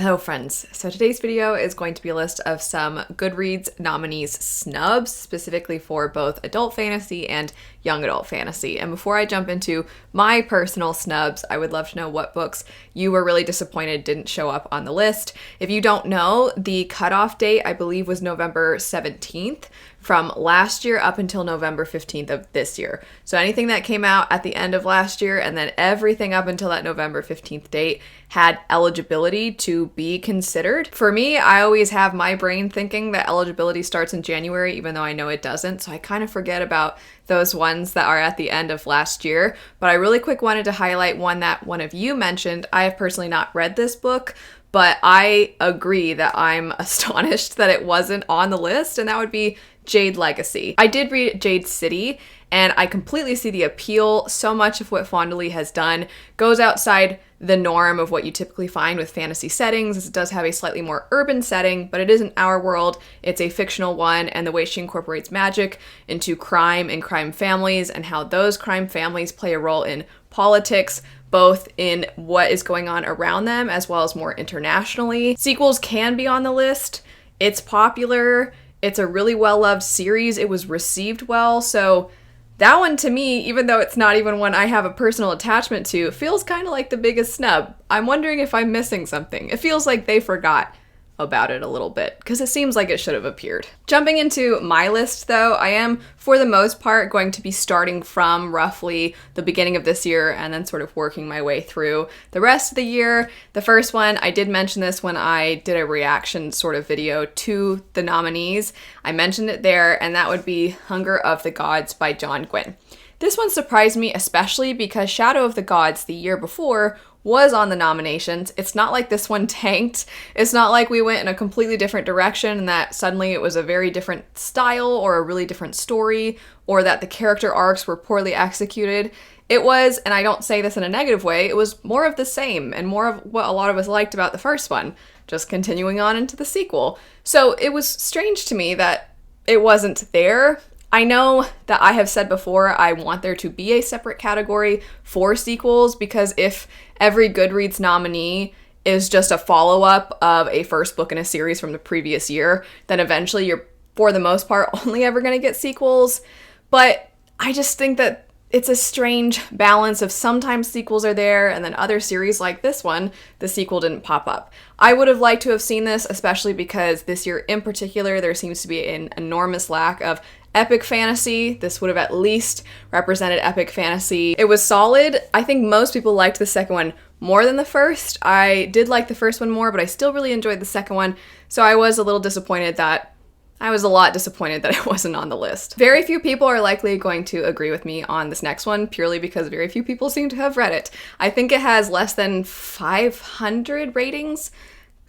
Hello friends, so today's video is going to be a list of some Goodreads nominees snubs, specifically for both adult fantasy and young adult fantasy. And before I jump into my personal snubs, I would love to know what books you were really disappointed didn't show up on the list. If you don't know, the cutoff date I believe was November 17th from last year up until November 15th of this year. So anything that came out at the end of last year and then everything up until that November 15th date had eligibility to be considered. For me, I always have my brain thinking that eligibility starts in January, even though I know it doesn't. So I kind of forget about those ones that are at the end of last year. But I really quick wanted to highlight one that one of you mentioned. I have personally not read this book, but I agree that I'm astonished that it wasn't on the list, and that would be Jade Legacy. I did read Jade City, and I completely see the appeal. So much of what Fondly has done goes outside the norm of what you typically find with fantasy settings. It does have a slightly more urban setting, but it isn't our world. It's a fictional one, and the way she incorporates magic into crime and crime families and how those crime families play a role in politics, both in what is going on around them as well as more internationally. Sequels can be on the list. It's popular. It's a really well-loved series. It was received well, so that one to me, even though it's not even one I have a personal attachment to, feels kind of like the biggest snub. I'm wondering if I'm missing something. It feels like they forgot about it a little bit, because it seems like it should have appeared. Jumping into my list though, I am for the most part going to be starting from roughly the beginning of this year and then sort of working my way through the rest of the year. The first one, I did mention this when I did a reaction sort of video to the nominees. I mentioned it there, and that would be Hunger of the Gods by John Gwynne. This one surprised me especially because Shadow of the Gods the year before was on the nominations. It's not like this one tanked. It's not like we went in a completely different direction and that suddenly it was a very different style or a really different story, or that the character arcs were poorly executed. It was, and I don't say this in a negative way, it was more of the same and more of what a lot of us liked about the first one, just continuing on into the sequel. So it was strange to me that it wasn't there. I know that I have said before I want there to be a separate category for sequels, because if every Goodreads nominee is just a follow-up of a first book in a series from the previous year, then eventually you're, for the most part, only ever going to get sequels. But I just think that it's a strange balance of sometimes sequels are there, and then other series like this one, the sequel didn't pop up. I would have liked to have seen this, especially because this year in particular, there seems to be an enormous lack of epic fantasy. This would have at least represented epic fantasy. It was solid. I think most people liked the second one more than the first. I did like the first one more, but I still really enjoyed the second one. So I was a lot disappointed that it wasn't on the list. Very few people are likely going to agree with me on this next one, purely because very few people seem to have read it. I think it has less than 500 ratings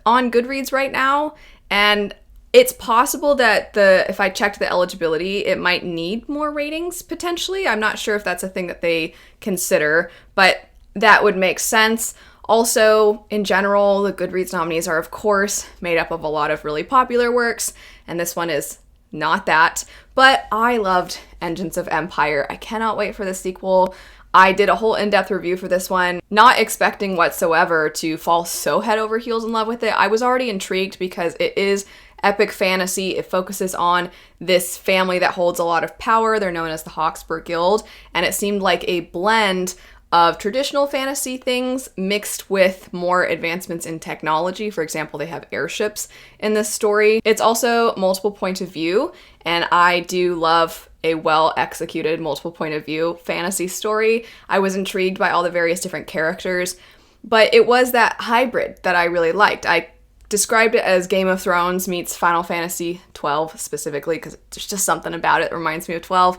on Goodreads right now, and it's possible that if I checked the eligibility, it might need more ratings potentially. I'm not sure if that's a thing that they consider, but that would make sense. Also, in general, the Goodreads nominees are, of course, made up of a lot of really popular works, and this one is not that. But I loved Engines of Empire. I cannot wait for the sequel. I did a whole in-depth review for this one, not expecting whatsoever to fall so head over heels in love with it. I was already intrigued because it is epic fantasy. It focuses on this family that holds a lot of power. They're known as the Hawksburg Guild, and it seemed like a blend of traditional fantasy things mixed with more advancements in technology. For example, they have airships in this story. It's also multiple point of view, and I do love a well-executed multiple point of view fantasy story. I was intrigued by all the various different characters, but it was that hybrid that I really liked. I described it as Game of Thrones meets Final Fantasy 12 specifically, because there's just something about it that reminds me of 12.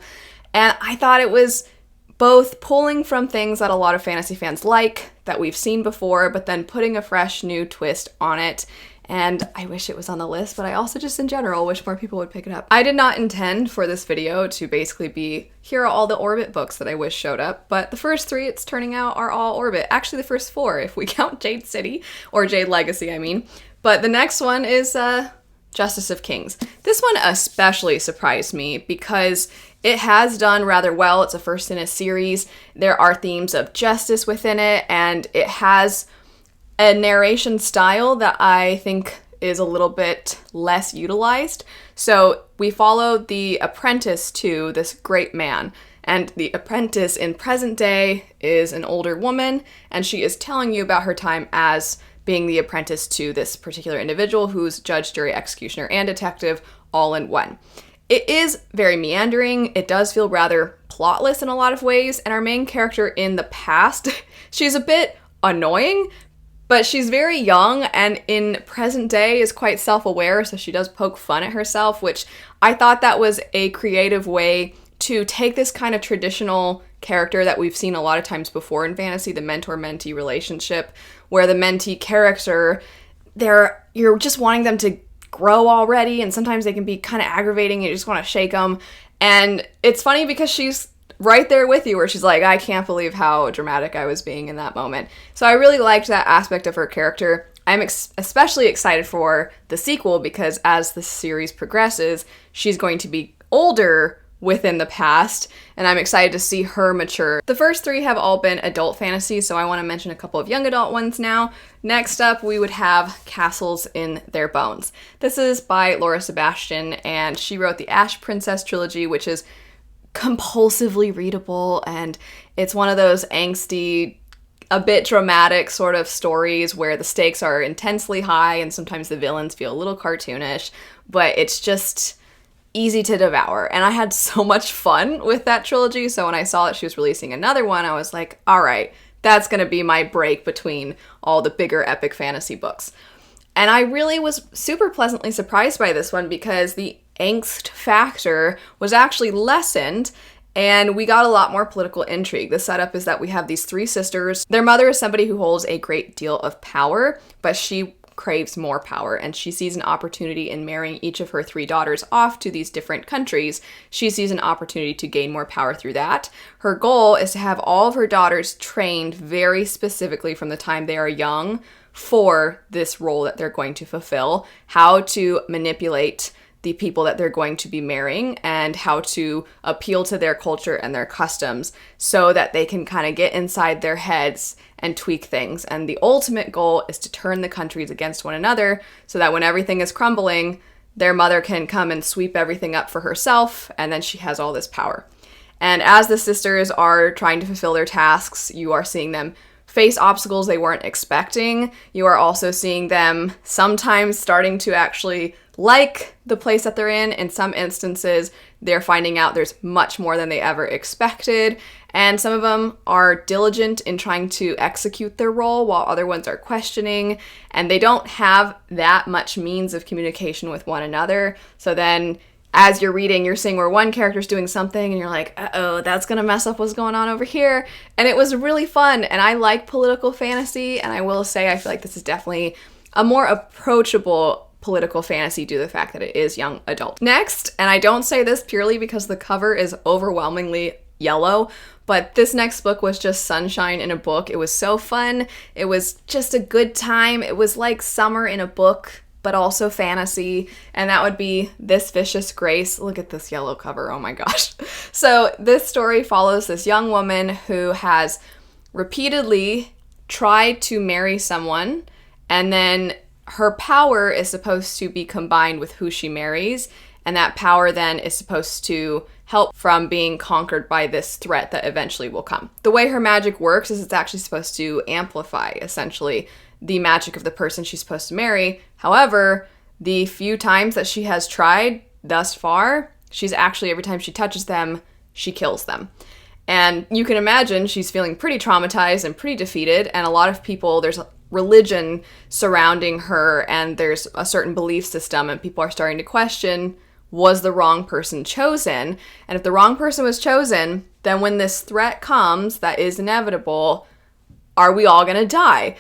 And I thought it was both pulling from things that a lot of fantasy fans like, that we've seen before, but then putting a fresh new twist on it. And I wish it was on the list, but I also just in general wish more people would pick it up. I did not intend for this video to basically be, here are all the Orbit books that I wish showed up, but the first three it's turning out are all Orbit. Actually, the first four, if we count Jade City, or Jade Legacy, I mean. But the next one is Justice of Kings. This one especially surprised me because it has done rather well. It's a first in a series. There are themes of justice within it, and it has a narration style that I think is a little bit less utilized. So we follow the apprentice to this great man, and the apprentice in present day is an older woman, and she is telling you about her time as being the apprentice to this particular individual who's judge, jury, executioner, and detective all in one. It is very meandering. It does feel rather plotless in a lot of ways, and our main character in the past, she's a bit annoying, but she's very young and in present day is quite self-aware, so she does poke fun at herself, which I thought that was a creative way to take this kind of traditional character that we've seen a lot of times before in fantasy, the mentor-mentee relationship, where the mentee character, you're just wanting them to grow already, and sometimes they can be kind of aggravating, you just want to shake them. And it's funny because she's right there with you where she's like, I can't believe how dramatic I was being in that moment. So I really liked that aspect of her character. I'm especially excited for the sequel because as the series progresses, she's going to be older within the past, and I'm excited to see her mature. The first three have all been adult fantasy, so I want to mention a couple of young adult ones now. Next up, we would have Castles in Their Bones. This is by Laura Sebastian, and she wrote the Ash Princess trilogy, which is compulsively readable, and it's one of those angsty, a bit dramatic sort of stories where the stakes are intensely high and sometimes the villains feel a little cartoonish, but it's just easy to devour. And I had so much fun with that trilogy, so when I saw that she was releasing another one, I was like, all right, that's gonna be my break between all the bigger epic fantasy books. And I really was super pleasantly surprised by this one because the angst factor was actually lessened and we got a lot more political intrigue. The setup is that we have these three sisters. Their mother is somebody who holds a great deal of power, but she craves more power and she sees an opportunity in marrying each of her three daughters off to these different countries. She sees an opportunity to gain more power through that. Her goal is to have all of her daughters trained very specifically from the time they are young for this role that they're going to fulfill, how to manipulate the people that they're going to be marrying and how to appeal to their culture and their customs so that they can kind of get inside their heads and tweak things. And the ultimate goal is to turn the countries against one another so that when everything is crumbling, their mother can come and sweep everything up for herself, and then she has all this power. And as the sisters are trying to fulfill their tasks, you are seeing them face obstacles they weren't expecting. You are also seeing them sometimes starting to actually like the place that they're in. In some instances, they're finding out there's much more than they ever expected. And some of them are diligent in trying to execute their role while other ones are questioning. And they don't have that much means of communication with one another. So then as you're reading, you're seeing where one character's doing something and you're like, uh-oh, that's gonna mess up what's going on over here. And it was really fun. And I like political fantasy. And I will say, I feel like this is definitely a more approachable political fantasy due to the fact that it is young adult. Next, and I don't say this purely because the cover is overwhelmingly yellow, but this next book was just sunshine in a book. It was so fun. It was just a good time. It was like summer in a book, but also fantasy, and that would be This Vicious Grace. Look at this yellow cover, oh my gosh. So this story follows this young woman who has repeatedly tried to marry someone, and then her power is supposed to be combined with who she marries, and that power then is supposed to help from being conquered by this threat that eventually will come. The way her magic works is it's actually supposed to amplify, essentially, the magic of the person she's supposed to marry. However, the few times that she has tried thus far, she's actually, every time she touches them, she kills them. And you can imagine she's feeling pretty traumatized and pretty defeated, and a lot of people, there's religion surrounding her, and there's a certain belief system, and people are starting to question, was the wrong person chosen? And if the wrong person was chosen, then when this threat comes that is inevitable, are we all gonna die?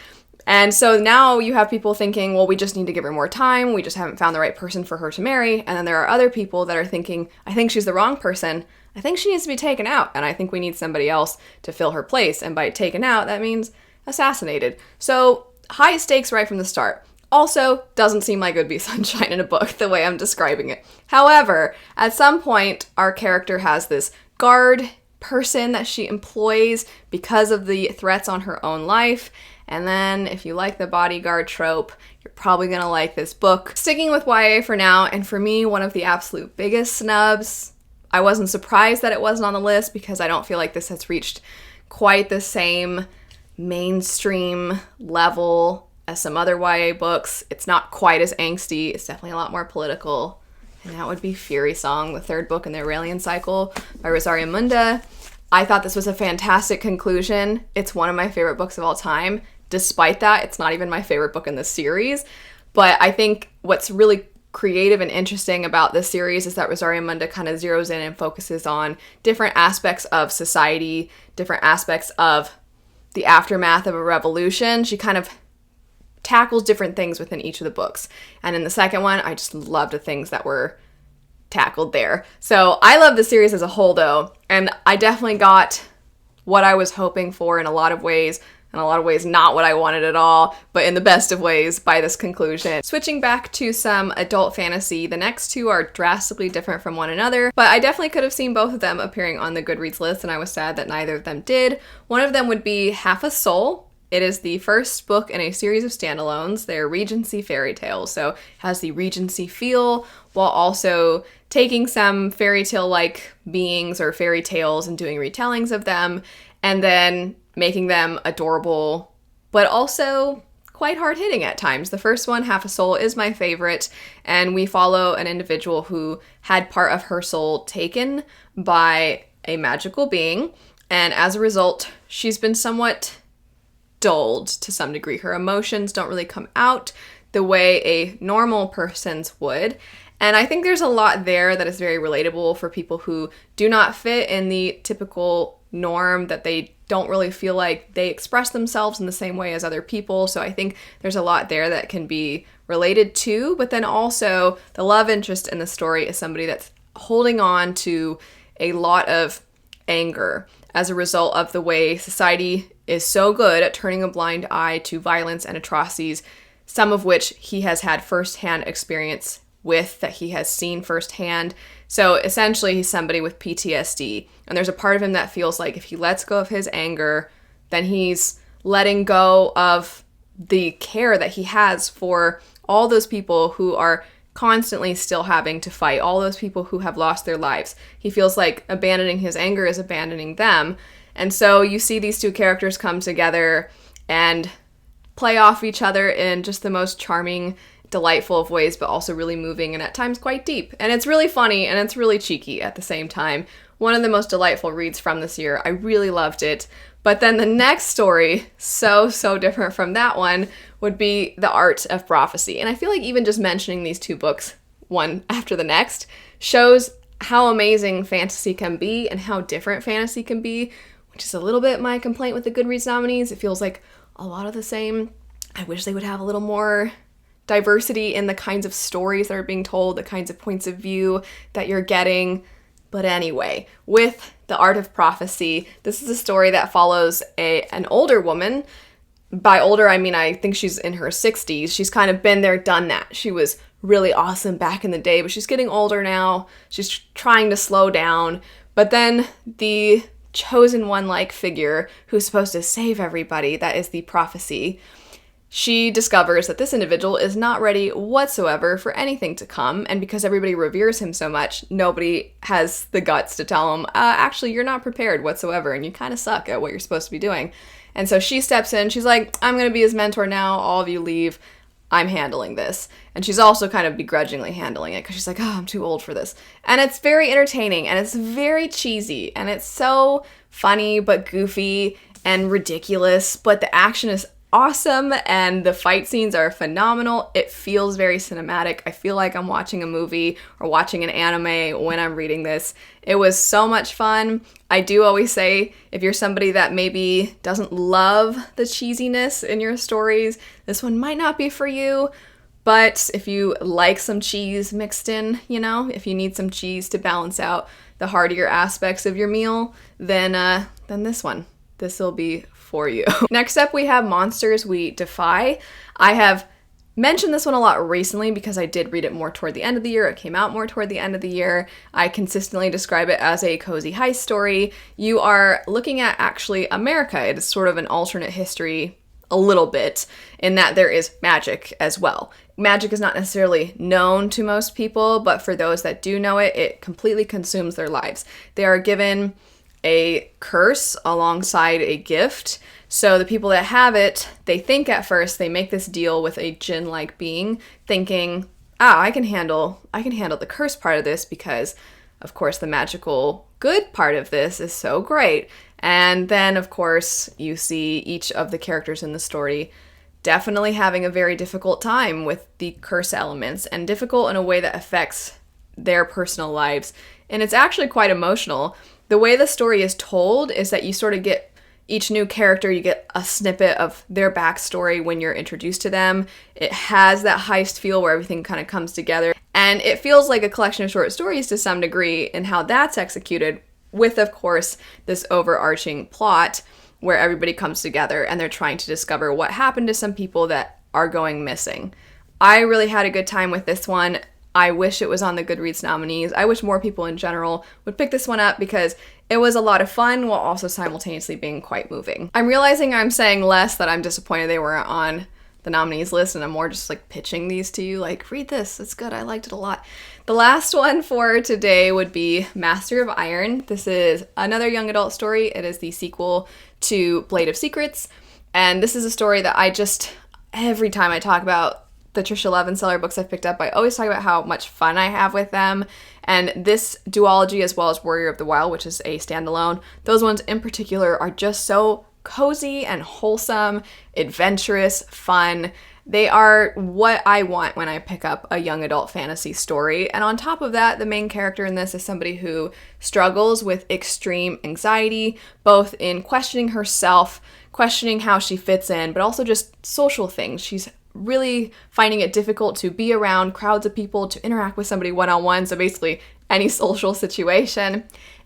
And so now you have people thinking, well, we just need to give her more time. We just haven't found the right person for her to marry. And then there are other people that are thinking, I think she's the wrong person. I think she needs to be taken out. And I think we need somebody else to fill her place. And by taken out, that means assassinated. So high stakes right from the start. Also, doesn't seem like it would be sunshine in a book the way I'm describing it. However, at some point, our character has this guard person that she employs because of the threats on her own life. And then if you like the bodyguard trope, you're probably gonna like this book. Sticking with YA for now, and for me, one of the absolute biggest snubs. I wasn't surprised that it wasn't on the list because I don't feel like this has reached quite the same mainstream level as some other YA books. It's not quite as angsty. It's definitely a lot more political. And that would be Furysong, the third book in the Aurelian cycle by Rosaria Munda. I thought this was a fantastic conclusion. It's one of my favorite books of all time. Despite that, it's not even my favorite book in the series. But I think what's really creative and interesting about this series is that Rosaria Munda kind of zeroes in and focuses on different aspects of society, different aspects of the aftermath of a revolution. She kind of tackles different things within each of the books. And in the second one, I just loved the things that were tackled there. So I love the series as a whole though, and I definitely got what I was hoping for in a lot of ways, in a lot of ways not what I wanted at all, but in the best of ways by this conclusion. Switching back to some adult fantasy, the next two are drastically different from one another, but I definitely could have seen both of them appearing on the Goodreads list, and I was sad that neither of them did. One of them would be Half a Soul. It is the first book in a series of standalones. They're Regency fairy tales, so it has the Regency feel while also taking some fairy tale-like beings or fairy tales and doing retellings of them, and then making them adorable, but also quite hard-hitting at times. The first one, Half a Soul, is my favorite, and we follow an individual who had part of her soul taken by a magical being, and as a result, she's been somewhat dulled to some degree. Her emotions don't really come out the way a normal person's would. And I think there's a lot there that is very relatable for people who do not fit in the typical norm, that they don't really feel like they express themselves in the same way as other people. So I think there's a lot there that can be related to. But then also the love interest in the story is somebody that's holding on to a lot of anger as a result of the way society is so good at turning a blind eye to violence and atrocities, some of which he has had firsthand experience with, that he has seen firsthand. So essentially he's somebody with PTSD, and there's a part of him that feels like if he lets go of his anger, then he's letting go of the care that he has for all those people who are constantly still having to fight, all those people who have lost their lives. He feels like abandoning his anger is abandoning them. And so you see these two characters come together and play off each other in just the most charming, delightful of ways, but also really moving and at times quite deep. And it's really funny and it's really cheeky at the same time. One of the most delightful reads from this year. I really loved it. But then the next story, so different from that one, would be The Art of Prophecy. And I feel like even just mentioning these two books, one after the next, shows how amazing fantasy can be and how different fantasy can be, which is a little bit my complaint with the Goodreads nominees. It feels like a lot of the same. I wish they would have a little more diversity in the kinds of stories that are being told, the kinds of points of view that you're getting. But anyway, with The Art of Prophecy, this is a story that follows an older woman. By older, I mean, I think she's in her 60s. She's kind of been there, done that. She was really awesome back in the day, but she's getting older now. She's trying to slow down. But then the chosen one-like figure who's supposed to save everybody, that is the prophecy, she discovers that this individual is not ready whatsoever for anything to come, and because everybody reveres him so much, nobody has the guts to tell him, actually, you're not prepared whatsoever, and you kind of suck at what you're supposed to be doing. And so she steps in, she's like, I'm going to be his mentor now, all of you leave, I'm handling this. And she's also kind of begrudgingly handling it, because she's like, I'm too old for this. And it's very entertaining, and it's very cheesy, and it's so funny, but goofy, and ridiculous, but the action is awesome, and the fight scenes are phenomenal. It feels very cinematic. I feel like I'm watching a movie or watching an anime when I'm reading this. It was so much fun. I do always say, if you're somebody that maybe doesn't love the cheesiness in your stories, this one might not be for you. But if you like some cheese mixed in, if you need some cheese to balance out the heartier aspects of your meal, then this will be for you. Next up, we have Monsters, We Defy. I have mentioned this one a lot recently because I did read it more toward the end of the year. It came out more toward the end of the year. I consistently describe it as a cozy heist story. You are looking at actually America. It is sort of an alternate history a little bit in that there is magic as well. Magic is not necessarily known to most people, but for those that do know it, it completely consumes their lives. They are given a curse alongside a gift. So the people that have it, they think at first, they make this deal with a djinn-like being, thinking, I can handle the curse part of this because, of course, the magical good part of this is so great. And then, of course, you see each of the characters in the story definitely having a very difficult time with the curse elements, and difficult in a way that affects their personal lives. And it's actually quite emotional. The way the story is told is that you sort of get each new character, you get a snippet of their backstory when you're introduced to them. It has that heist feel where everything kind of comes together. And it feels like a collection of short stories to some degree in how that's executed, with, of course, this overarching plot where everybody comes together and they're trying to discover what happened to some people that are going missing. I really had a good time with this one. I wish it was on the Goodreads nominees. I wish more people in general would pick this one up because it was a lot of fun while also simultaneously being quite moving. I'm realizing I'm saying less that I'm disappointed they weren't on the nominees list, and I'm more just like pitching these to you, like, read this, it's good, I liked it a lot. The last one for today would be Master of Iron. This is another young adult story. It is the sequel to Blade of Secrets, and this is a story that every time I talk about the Trisha Levenseller books I've picked up, I always talk about how much fun I have with them, and this duology as well as Warrior of the Wild, which is a standalone, those ones in particular are just so cozy and wholesome, adventurous, fun. They are what I want when I pick up a young adult fantasy story. And on top of that, the main character in this is somebody who struggles with extreme anxiety, both in questioning herself, questioning how she fits in, but also just social things. She's really finding it difficult to be around crowds of people, to interact with somebody one-on-one, so basically any social situation.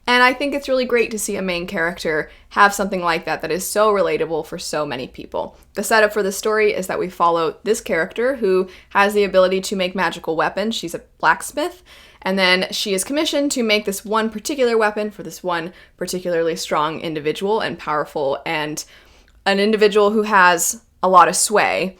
And I think it's really great to see a main character have something like that that is so relatable for so many people. The setup for the story is that we follow this character who has the ability to make magical weapons. She's a blacksmith, and then she is commissioned to make this one particular weapon for this one particularly strong individual and powerful, and an individual who has a lot of sway.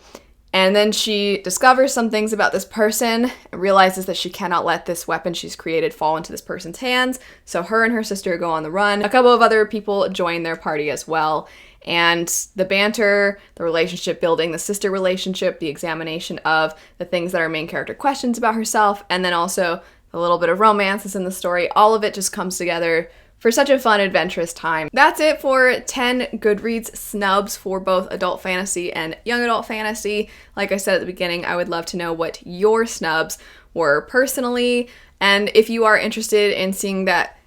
And then she discovers some things about this person and realizes that she cannot let this weapon she's created fall into this person's hands. So her and her sister go on the run. A couple of other people join their party as well. And the banter, the relationship building, the sister relationship, the examination of the things that our main character questions about herself, and then also a little bit of romance is in the story. All of it just comes together for such a fun, adventurous time. That's it for 10 Goodreads snubs for both adult fantasy and young adult fantasy. Like I said at the beginning, I would love to know what your snubs were personally, and if you are interested in seeing that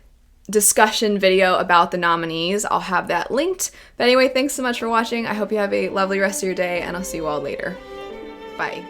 discussion video about the nominees, I'll have that linked. But anyway, thanks so much for watching. I hope you have a lovely rest of your day, and I'll see you all later. Bye.